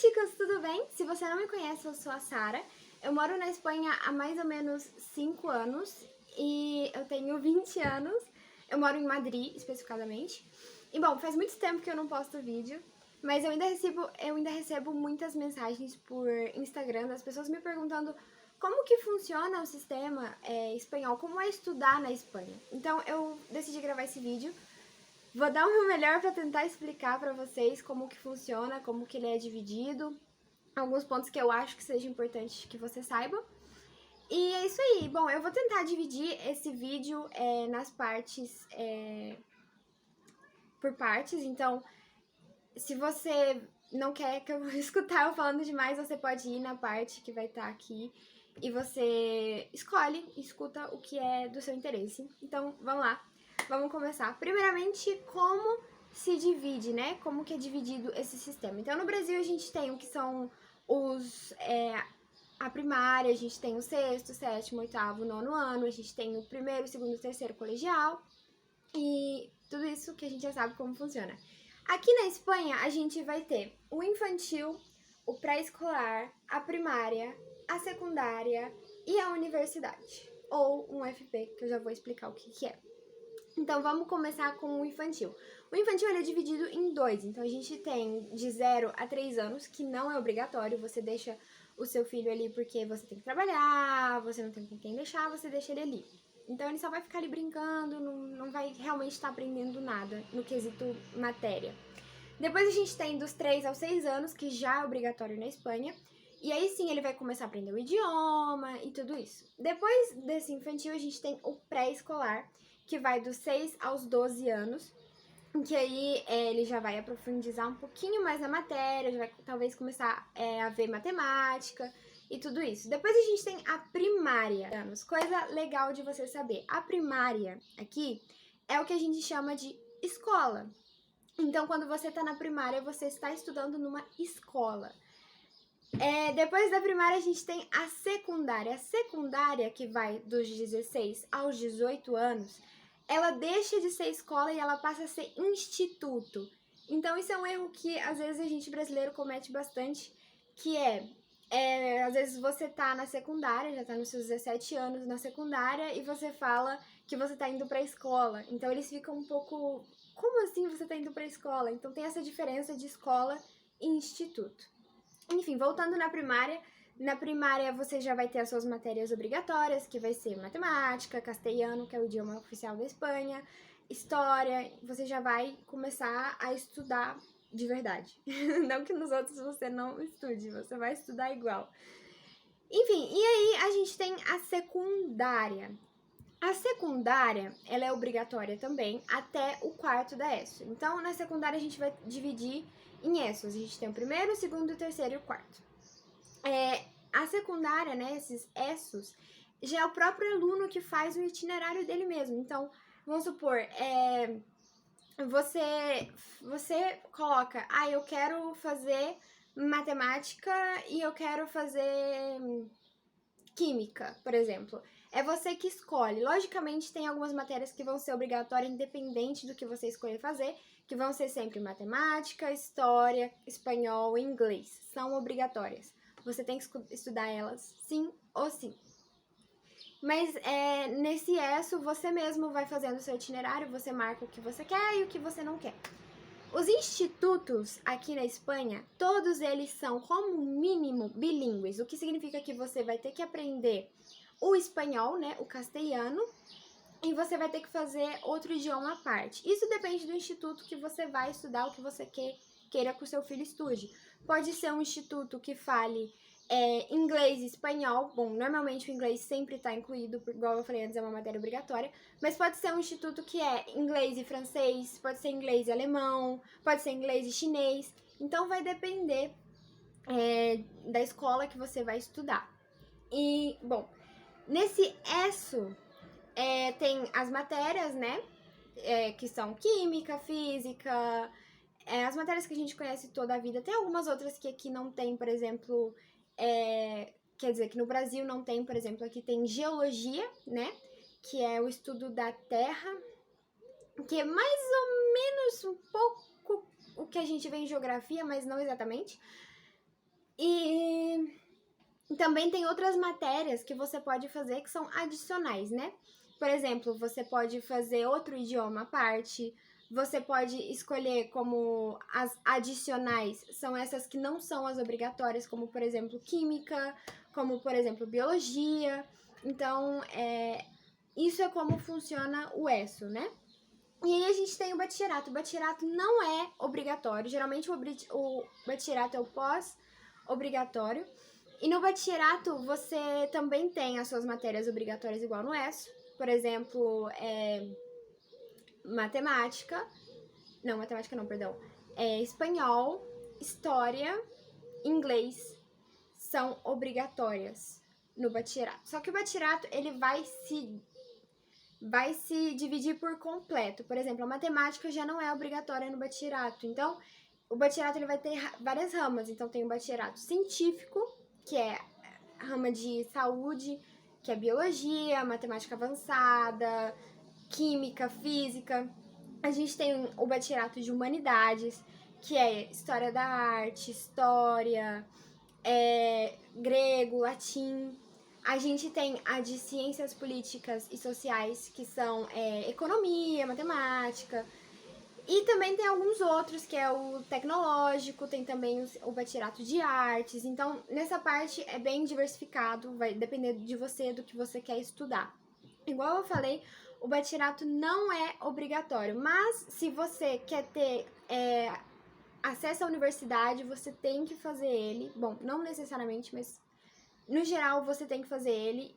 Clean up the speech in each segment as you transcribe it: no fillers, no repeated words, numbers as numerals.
chicas, tudo bem? Se você não me conhece, eu sou a Sara. Eu moro na Espanha há mais ou menos 5 anos e eu tenho 20 anos. Eu moro em Madrid, especificadamente. E bom, faz muito tempo que eu não posto vídeo, mas eu ainda recebo muitas mensagens por Instagram das pessoas me perguntando como que funciona o sistema espanhol, como é estudar na Espanha. Então eu decidi gravar esse vídeo. Vou dar o meu melhor para tentar explicar para vocês como que funciona, como que ele é dividido, alguns pontos que eu acho que seja importante que você saiba. E é isso aí. Bom, eu vou tentar dividir esse vídeo nas partes, por partes. Então, se você não quer que eu escutar eu falando demais, você pode ir na parte que vai estar aqui e você escuta o que é do seu interesse. Então, vamos lá. Vamos começar. Primeiramente, como se divide, né? Como que é dividido esse sistema. Então, no Brasil, a gente tem o que são a primária, a gente tem o sexto, sétimo, oitavo, nono ano, a gente tem o primeiro, segundo, terceiro colegial e tudo isso que a gente já sabe como funciona. Aqui na Espanha, a gente vai ter o infantil, o pré-escolar, a primária, a secundária e a universidade, ou um FP, que eu já vou explicar o que é. Então, vamos começar com o infantil. O infantil ele é dividido em dois. Então, a gente tem de 0 a 3 anos, que não é obrigatório. Você deixa o seu filho ali porque você tem que trabalhar, você não tem com quem deixar, você deixa ele ali. Então, ele só vai ficar ali brincando, não vai realmente estar aprendendo nada no quesito matéria. Depois, a gente tem dos 3 aos 6 anos, que já é obrigatório na Espanha. E aí sim ele vai começar a aprender o idioma e tudo isso. Depois desse infantil, a gente tem o pré-escolar, que vai dos 6 aos 12 anos, que aí ele já vai aprofundizar um pouquinho mais na matéria, já vai talvez começar a ver matemática e tudo isso. Depois a gente tem a primária, coisa legal de você saber. A primária aqui é o que a gente chama de escola. Então, quando você está na primária, você está estudando numa escola. Depois da primária, a gente tem a secundária. A secundária, que vai dos 16 aos 18 anos, ela deixa de ser escola e ela passa a ser instituto. Então, isso é um erro que, às vezes, a gente brasileiro comete bastante, que às vezes você tá na secundária, já tá nos seus 17 anos na secundária, e você fala que você tá indo pra escola. Então, eles ficam um pouco... Como assim você tá indo pra escola? Então, tem essa diferença de escola e instituto. Enfim, voltando na primária você já vai ter as suas matérias obrigatórias, que vai ser matemática, castelhano, que é o idioma oficial da Espanha, história, você já vai começar a estudar de verdade. Não que nos outros você não estude, você vai estudar igual. Enfim, e aí a gente tem a secundária. A secundária, ela é obrigatória também até o quarto da ESO. Então, na secundária a gente vai dividir em ESOs. A gente tem o primeiro, o segundo, o terceiro e o quarto. A secundária, né, esses ESOs, já é o próprio aluno que faz o itinerário dele mesmo. Então, vamos supor, você coloca, eu quero fazer matemática e eu quero fazer química, por exemplo. É você que escolhe. Logicamente, tem algumas matérias que vão ser obrigatórias, independente do que você escolher fazer, que vão ser sempre matemática, história, espanhol e inglês. São obrigatórias. Você tem que estudar elas sim ou sim. Mas nesse ESO, você mesmo vai fazendo o seu itinerário, você marca o que você quer e o que você não quer. Os institutos aqui na Espanha, todos eles são, como mínimo, bilíngues, o que significa que você vai ter que aprender o espanhol, né, o castelhano, e você vai ter que fazer outro idioma à parte. Isso depende do instituto que você vai estudar, o que você queira que o seu filho estude. Pode ser um instituto que fale inglês e espanhol. Bom, normalmente o inglês sempre está incluído, igual eu falei antes, é uma matéria obrigatória. Mas pode ser um instituto que é inglês e francês, pode ser inglês e alemão, pode ser inglês e chinês. Então vai depender da escola que você vai estudar. E, bom, nesse ESO tem as matérias, né? Que são química, física, as matérias que a gente conhece toda a vida. Tem algumas outras que aqui não tem, por exemplo, quer dizer, que no Brasil não tem, por exemplo, aqui tem geologia, né? Que é o estudo da Terra, que é mais ou menos um pouco o que a gente vê em geografia, mas não exatamente. E também tem outras matérias que você pode fazer que são adicionais, né? Por exemplo, você pode fazer outro idioma à parte, você pode escolher como as adicionais são essas que não são as obrigatórias, como por exemplo química, como por exemplo biologia. Então, isso é como funciona o ESSO, né? E aí a gente tem o bachillerato. O bachillerato não é obrigatório, geralmente o bachillerato é o pós-obrigatório. E no bachillerato você também tem as suas matérias obrigatórias igual no ESSO. Por exemplo, matemática não, perdão. Espanhol, história, inglês são obrigatórias no bachillerato. Só que o bachillerato, ele vai se dividir por completo. Por exemplo, a matemática já não é obrigatória no bachillerato. Então, o bachillerato ele vai ter várias ramas. Então, tem o bachillerato científico, que é a rama de saúde, que é biologia, matemática avançada, química, física. A gente tem o bachillerato de humanidades, que é história da arte, história, grego, latim. A gente tem a de ciências políticas e sociais, que são economia, matemática. E também tem alguns outros, que é o tecnológico, tem também o bachillerato de artes. Então, nessa parte é bem diversificado, vai depender de você, do que você quer estudar. Igual eu falei, o bachillerato não é obrigatório, mas se você quer ter acesso à universidade, você tem que fazer ele. Bom, não necessariamente, mas no geral você tem que fazer ele.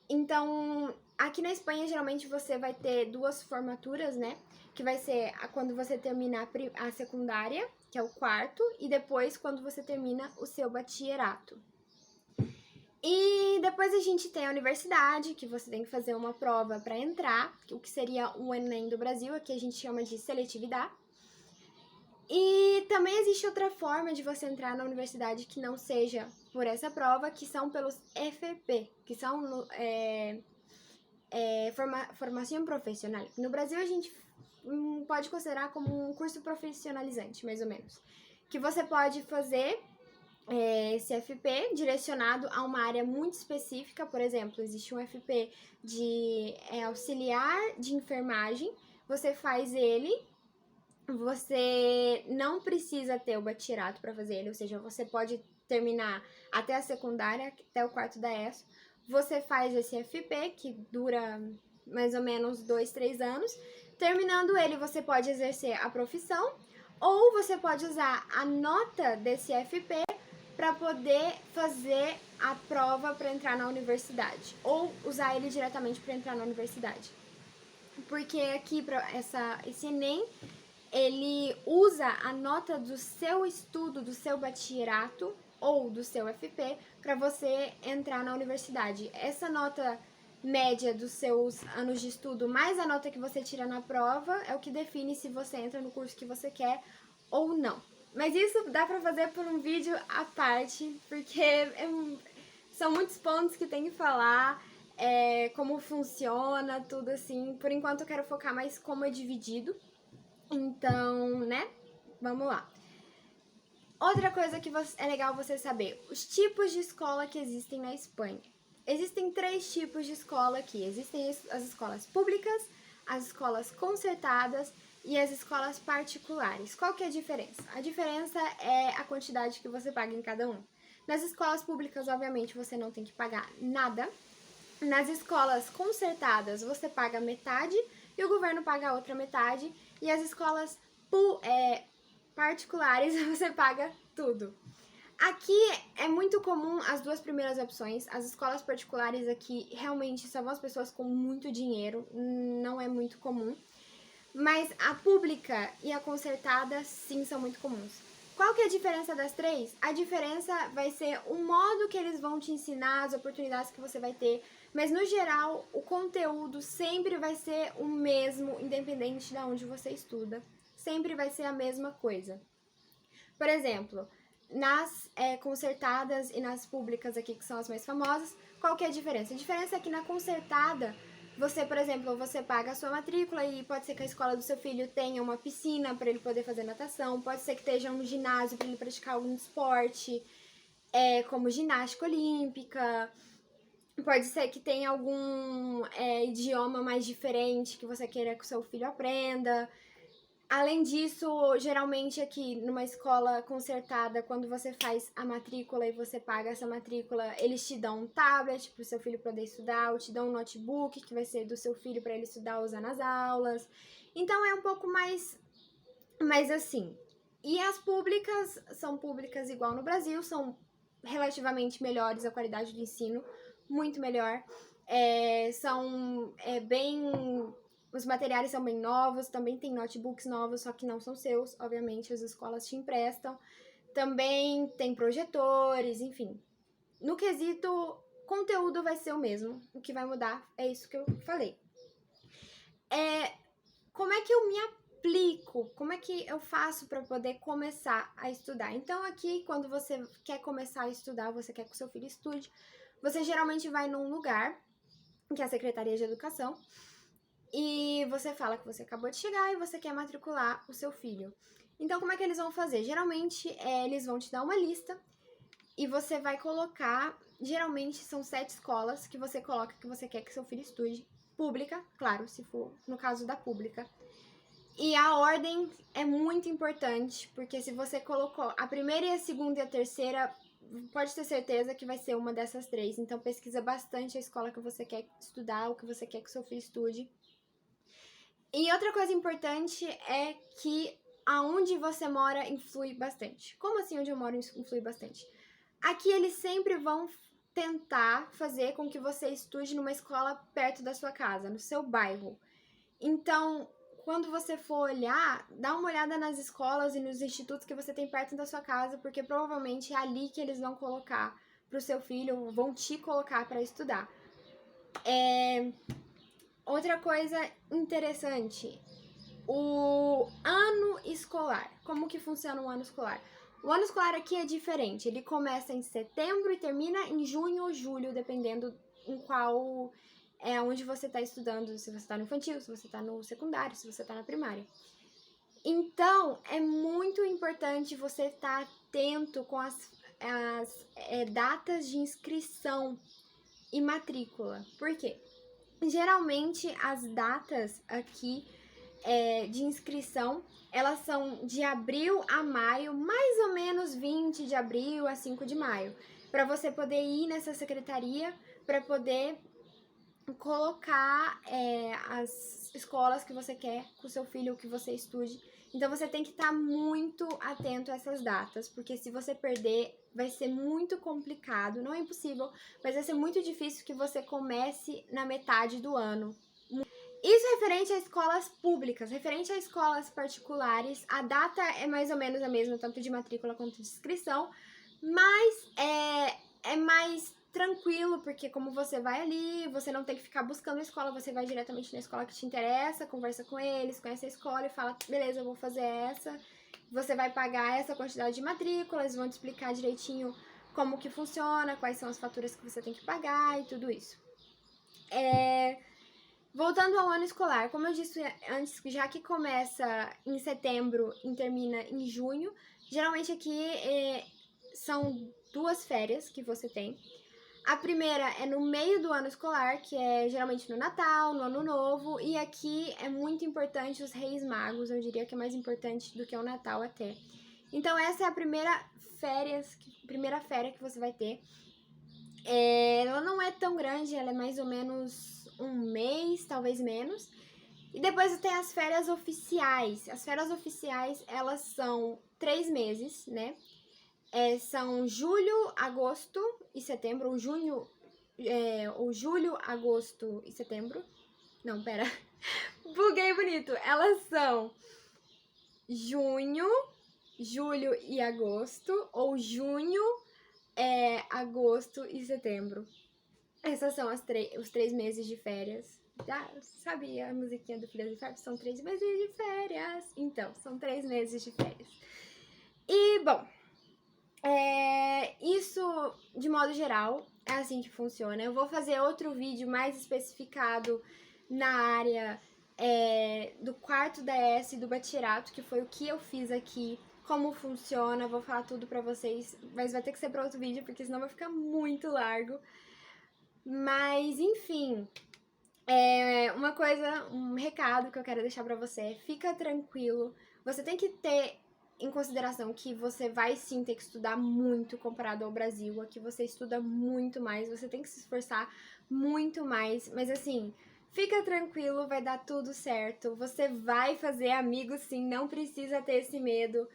Então, aqui na Espanha, geralmente você vai ter 2 formaturas, né? Que vai ser quando você termina a secundária, que é o quarto, e depois quando você termina o seu bachillerato. E depois a gente tem a universidade, que você tem que fazer uma prova para entrar, o que seria o Enem do Brasil, aqui a gente chama de seletividade. E também existe outra forma de você entrar na universidade que não seja por essa prova, que são pelos FP, que são formação profissional. No Brasil a gente pode considerar como um curso profissionalizante, mais ou menos. Que você pode fazer esse FP direcionado a uma área muito específica. Por exemplo, existe um FP de auxiliar de enfermagem. Você faz ele, você não precisa ter o bachillerato para fazer ele, ou seja, você pode terminar até a secundária, até o quarto da ESO. Você faz esse FP, que dura mais ou menos 2, 3 anos. Terminando ele, você pode exercer a profissão, ou você pode usar a nota desse FP para poder fazer a prova para entrar na universidade, ou usar ele diretamente para entrar na universidade. Porque aqui, esse Enem, ele usa a nota do seu estudo, do seu bachillerato ou do seu FP para você entrar na universidade. Essa nota média dos seus anos de estudo mais a nota que você tira na prova é o que define se você entra no curso que você quer ou não. Mas isso dá pra fazer por um vídeo à parte, porque são muitos pontos que tem que falar, como funciona, tudo assim. Por enquanto eu quero focar mais como é dividido. Então, né? Vamos lá. Outra coisa que é legal você saber, os tipos de escola que existem na Espanha. Existem 3 tipos de escola aqui. Existem as escolas públicas, as escolas concertadas e as escolas particulares. Qual que é a diferença? A diferença é a quantidade que você paga em cada um. Nas escolas públicas, obviamente, você não tem que pagar nada. Nas escolas concertadas, você paga metade e o governo paga a outra metade. E as escolas particulares, você paga tudo. Aqui é muito comum as 2 primeiras opções. As escolas particulares aqui realmente só vão as pessoas com muito dinheiro, não é muito comum. Mas a pública e a concertada, sim, são muito comuns. Qual que é a diferença das 3? A diferença vai ser o modo que eles vão te ensinar, as oportunidades que você vai ter. Mas, no geral, o conteúdo sempre vai ser o mesmo, independente de onde você estuda. Sempre vai ser a mesma coisa. Por exemplo, nas concertadas e nas públicas aqui, que são as mais famosas, qual que é a diferença? A diferença é que na concertada, você, por exemplo, você paga a sua matrícula e pode ser que a escola do seu filho tenha uma piscina para ele poder fazer natação, pode ser que esteja um ginásio para ele praticar algum esporte. como ginástica olímpica. Pode ser que tenha algum idioma mais diferente que você queira que o seu filho aprenda. Além disso, geralmente aqui numa escola concertada, quando você faz a matrícula e você paga essa matrícula, eles te dão um tablet para o seu filho poder estudar, ou te dão um notebook que vai ser do seu filho para ele estudar usar nas aulas. Então é um pouco mais assim. E as públicas são públicas igual no Brasil, são relativamente melhores, a qualidade do ensino muito melhor. São bem... Os materiais são bem novos, também tem notebooks novos, só que não são seus, obviamente, as escolas te emprestam. Também tem projetores, enfim. No quesito, conteúdo vai ser o mesmo. O que vai mudar é isso que eu falei. Como é que eu me aplico? Como é que eu faço para poder começar a estudar? Então, aqui, quando você quer começar a estudar, você quer que o seu filho estude, você geralmente vai num lugar, que é a Secretaria de Educação, e você fala que você acabou de chegar e você quer matricular o seu filho. Então, como é que eles vão fazer? Geralmente, eles vão te dar uma lista e você vai colocar... Geralmente, são 7 escolas que você coloca que você quer que seu filho estude. Pública, claro, se for no caso da pública. E a ordem é muito importante, porque se você colocou a primeira, a segunda e a terceira, pode ter certeza que vai ser uma dessas 3. Então, pesquisa bastante a escola que você quer estudar, o que você quer que o seu filho estude. E outra coisa importante é que aonde você mora influi bastante. Como assim onde eu moro influi bastante? Aqui eles sempre vão tentar fazer com que você estude numa escola perto da sua casa, no seu bairro. Então, quando você for olhar, dá uma olhada nas escolas e nos institutos que você tem perto da sua casa, porque provavelmente é ali que eles vão colocar para o seu filho, vão te colocar para estudar. Outra coisa interessante, o ano escolar. Como que funciona o ano escolar? O ano escolar aqui é diferente, ele começa em setembro e termina em junho ou julho, dependendo em qual... onde você está estudando, se você está no infantil, se você está no secundário, se você está na primária. Então, é muito importante você estar atento com as datas de inscrição e matrícula. Por quê? Geralmente, as datas aqui de inscrição, elas são de abril a maio, mais ou menos 20 de abril a 5 de maio, para você poder ir nessa secretaria, para poder colocar as escolas que você quer com o seu filho, que você estude. Então, você tem que estar muito atento a essas datas, porque se você perder, vai ser muito complicado. Não é impossível, mas vai ser muito difícil que você comece na metade do ano. Isso referente a escolas públicas. Referente a escolas particulares, a data é mais ou menos a mesma, tanto de matrícula quanto de inscrição, mas é mais tranquilo, porque como você vai ali, você não tem que ficar buscando a escola, você vai diretamente na escola que te interessa, conversa com eles, conhece a escola e fala, beleza, eu vou fazer essa, você vai pagar essa quantidade de matrícula, eles vão te explicar direitinho como que funciona, quais são as faturas que você tem que pagar e tudo isso. Voltando ao ano escolar, como eu disse antes, já que começa em setembro e termina em junho, geralmente aqui são 2 férias que você tem. A primeira é no meio do ano escolar, que é geralmente no Natal, no Ano Novo, e aqui é muito importante os Reis Magos, eu diria que é mais importante do que o Natal até. Então essa é a primeira férias que você vai ter. Ela não é tão grande, ela é mais ou menos 1 mês, talvez menos. E depois tem as férias oficiais. As férias oficiais, elas são 3 meses, né? São julho, agosto e setembro, ou julho, agosto e setembro. Não, pera. Buguei bonito. Elas são junho, julho e agosto, ou junho, agosto e setembro. Essas são os 3 meses de férias. Já sabe a musiquinha do Phineas e Ferb? São 3 meses de férias. Então, são 3 meses de férias. E, bom, isso, de modo geral, é assim que funciona. Eu vou fazer outro vídeo mais especificado na área do quarto da ES e do bachillerato, que foi o que eu fiz aqui como funciona, vou falar tudo pra vocês, mas vai ter que ser pra outro vídeo, porque senão vai ficar muito largo. Mas, enfim, uma coisa, um recado que eu quero deixar pra você, fica tranquilo, você tem que ter em consideração que você vai sim ter que estudar muito comparado ao Brasil, aqui você estuda muito mais, você tem que se esforçar muito mais, mas assim, fica tranquilo, vai dar tudo certo, você vai fazer amigos sim, não precisa ter esse medo.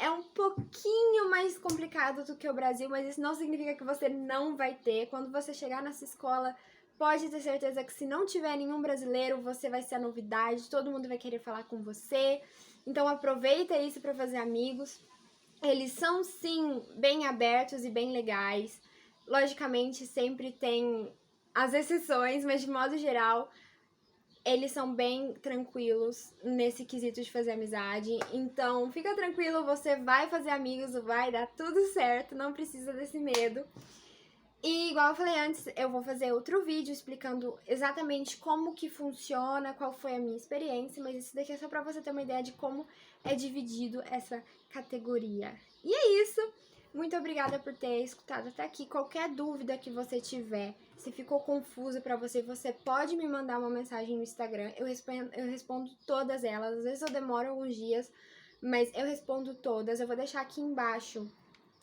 É um pouquinho mais complicado do que o Brasil, mas isso não significa que você não vai ter. Quando você chegar nessa escola, pode ter certeza que se não tiver nenhum brasileiro, você vai ser a novidade, todo mundo vai querer falar com você. Então aproveita isso para fazer amigos. Eles são sim bem abertos e bem legais. Logicamente sempre tem as exceções, mas de modo geral eles são bem tranquilos nesse quesito de fazer amizade. Então, fica tranquilo, você vai fazer amigos, vai dar tudo certo, não precisa desse medo. E, igual eu falei antes, eu vou fazer outro vídeo explicando exatamente como que funciona, qual foi a minha experiência, mas isso daqui é só pra você ter uma ideia de como é dividido essa categoria. E é isso! Muito obrigada por ter escutado até aqui. Qualquer dúvida que você tiver, se ficou confuso pra você, você pode me mandar uma mensagem no Instagram. Eu respondo todas elas. Às vezes eu demoro alguns dias, mas eu respondo todas. Eu vou deixar aqui embaixo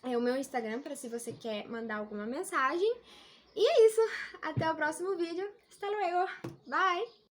o meu Instagram para se você quer mandar alguma mensagem. E é isso. Até o próximo vídeo. Hasta luego. Bye!